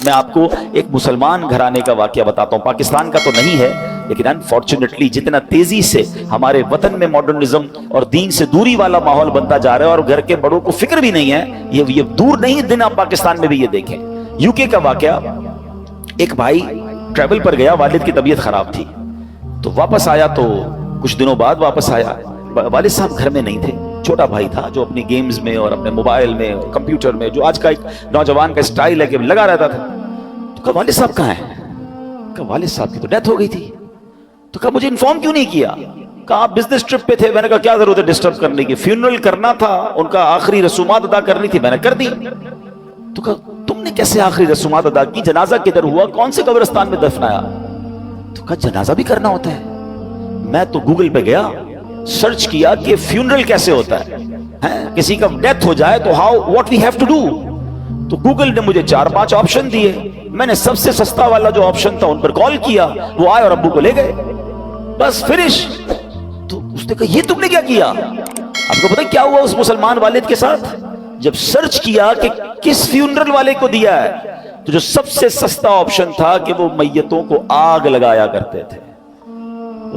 میں آپ کو ایک مسلمان گھرانے کا واقعہ بتاتا ہوں، پاکستان کا تو نہیں ہے لیکن انفارچونیٹلی جتنا تیزی سے ہمارے وطن میں ماڈرنزم اور دین سے دوری والا ماحول بنتا جا رہا ہے اور گھر کے بڑوں کو فکر بھی نہیں ہے، یہ دور نہیں دن آپ پاکستان میں بھی یہ دیکھیں۔ یو کے کا واقعہ، ایک بھائی ٹریول پر گیا، والد کی طبیعت خراب تھی تو واپس آیا، تو کچھ دنوں بعد واپس آیا، والد صاحب گھر میں نہیں تھے، چھوٹا بھائی تھا جو اپنی گیمز میں اور اپنے موبائل میں کمپیوٹر میں، جو آج کا ایک نوجوان کا سٹائل ہے کہ لگا رہتا تھا۔ تو کہا والد صاحب کہاں ہیں؟ کہا والد صاحب کی تو ڈیتھ ہو گئی تھی۔ تو کہا مجھے انفارم کیوں نہیں کیا؟ کہا آپ بزنس ٹرپ پہ تھے۔ میں نے کہا کیا ضرورت ہے ڈسٹرب کرنے کی، فیونرل کرنا تھا، ان کا آخری رسومات ادا کرنی تھی، میں نے کر دی۔ تو کہا تم نے کیسے آخری رسومات ادا کی؟ جنازہ کدھر ہوا؟ کون سے قبرستان میں دفنایا؟ تو کہا جنازہ بھی کرنا ہوتا ہے۔ میں تو گوگل پہ گیا، سرچ کیا کہ فیونرل کیسے ہوتا ہے، کسی کا ڈیتھ ہو جائے تو what we have to do۔ تو گوگل نے مجھے 4-5 آپشن دیے، میں نے سب سے سستا والا جو آپشن تھا ان پر کال کیا، وہ آئے اور ابو کو لے گئے، بس فنش۔ تو اس نے کہا یہ تم نے کیا کیا؟ آپ کو پتہ کیا ہوا اس مسلمان والد کے ساتھ؟ جب سرچ کیا کہ کس فیونرل والے کو دیا ہے، تو جو سب سے سستا آپشن تھا کہ وہ میتوں کو آگ لگایا کرتے تھے۔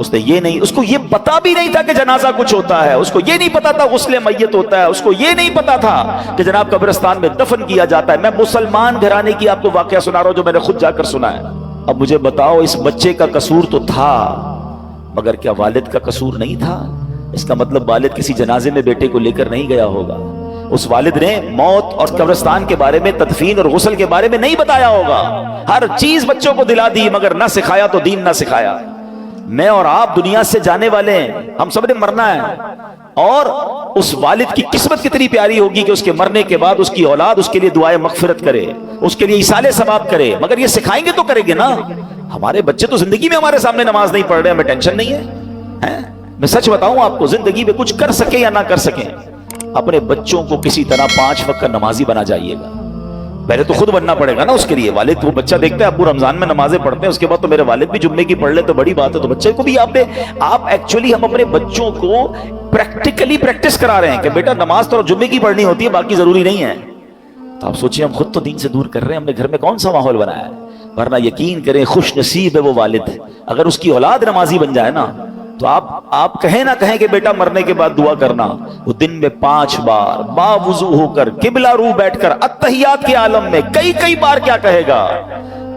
اس نے یہ نہیں، اس کو یہ پتا بھی نہیں تھا کہ جنازہ کچھ ہوتا ہے، اس کو یہ نہیں پتا تھا غسل میت ہوتا ہے، اس کو یہ نہیں پتا تھا کہ جناب قبرستان میں دفن کیا جاتا ہے۔ میں مسلمان گھرانے کی آپ کو واقعہ سنا رہا ہوں جو میں نے خود جا کر سنا ہے۔ اب مجھے بتاؤ اس بچے کا قصور تو تھا، مگر کیا والد کا قصور نہیں تھا؟ اس کا مطلب والد کسی جنازے میں بیٹے کو لے کر نہیں گیا ہوگا، اس والد نے موت اور قبرستان کے بارے میں، تدفین اور غسل کے بارے میں نہیں بتایا ہوگا۔ ہر چیز بچوں کو دلا دی مگر نہ سکھایا تو دین نہ سکھایا۔ میں اور آپ دنیا سے جانے والے ہیں، ہم سب نے مرنا ہے، اور اس والد کی قسمت کتنی پیاری ہوگی کہ اس کے مرنے کے بعد اس کی اولاد اس کے لیے دعائے مغفرت کرے، اس کے لیے ایصال ثواب کرے، مگر یہ سکھائیں گے تو کریں گے نا۔ ہمارے بچے تو زندگی میں ہمارے سامنے نماز نہیں پڑھ رہے، ہمیں ٹینشن نہیں ہے۔ میں سچ بتاؤں آپ کو، زندگی میں کچھ کر سکیں یا نہ کر سکیں، اپنے بچوں کو کسی طرح 5 وقت کا نمازی بنا جائیے گا۔ پہلے تو خود بننا پڑے گا نا اس کے لیے۔ والد وہ بچہ دیکھتا ہے ابو رمضان میں نمازیں پڑھتے ہیں، اس کے بعد تو میرے والد بھی جمعے کی پڑھ لے تو بڑی بات ہے، تو بچے کو بھی آپ ایکچولی ہم اپنے بچوں کو پریکٹیکلی پریکٹس کرا رہے ہیں کہ بیٹا نماز تو جمعے کی پڑھنی ہوتی ہے، باقی ضروری نہیں ہے۔ تو آپ سوچیں ہم خود تو دین سے دور کر رہے ہیں، ہم نے گھر میں کون سا ماحول بنایا ہے؟ ورنہ یقین کریں خوش نصیب ہے وہ والد، اگر اس کی اولاد نمازی بن جائے نا، تو آپ کہیں نہ کہیں کہ بیٹا مرنے کے بعد دعا کرنا، وہ دن میں 5 بار باوضو ہو کر قبلہ رو بیٹھ کر اتحیات کے عالم میں کئی بار کیا کہے گا؟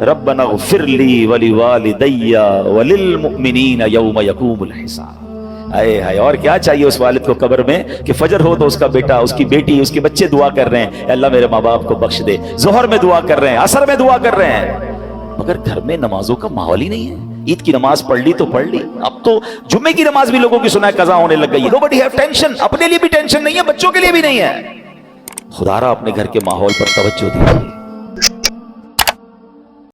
ربنا اغفر لی ولوالدی وللمؤمنین یوم یقوم الحساب۔ اے ہائے، اور کیا چاہیے اس والد کو قبر میں کہ فجر ہو تو اس کا بیٹا، اس کی بیٹی، اس کے بچے دعا کر رہے ہیں، اے اللہ میرے ماں باپ کو بخش دے، ظہر میں دعا کر رہے ہیں، عصر میں دعا کر رہے ہیں، مگر گھر میں نمازوں کا ماحول ہی نہیں ہے۔ عید کی نماز پڑھ لی تو پڑھ لی، اب تو جمعے کی نماز بھی لوگوں کی سنا ہے قضا ہونے لگ گئی ہے۔ nobody have tension، اپنے لیے بھی ٹینشن نہیں ہے، بچوں کے لیے بھی نہیں ہے۔ خدا را اپنے گھر کے ماحول پر توجہ دیجیے۔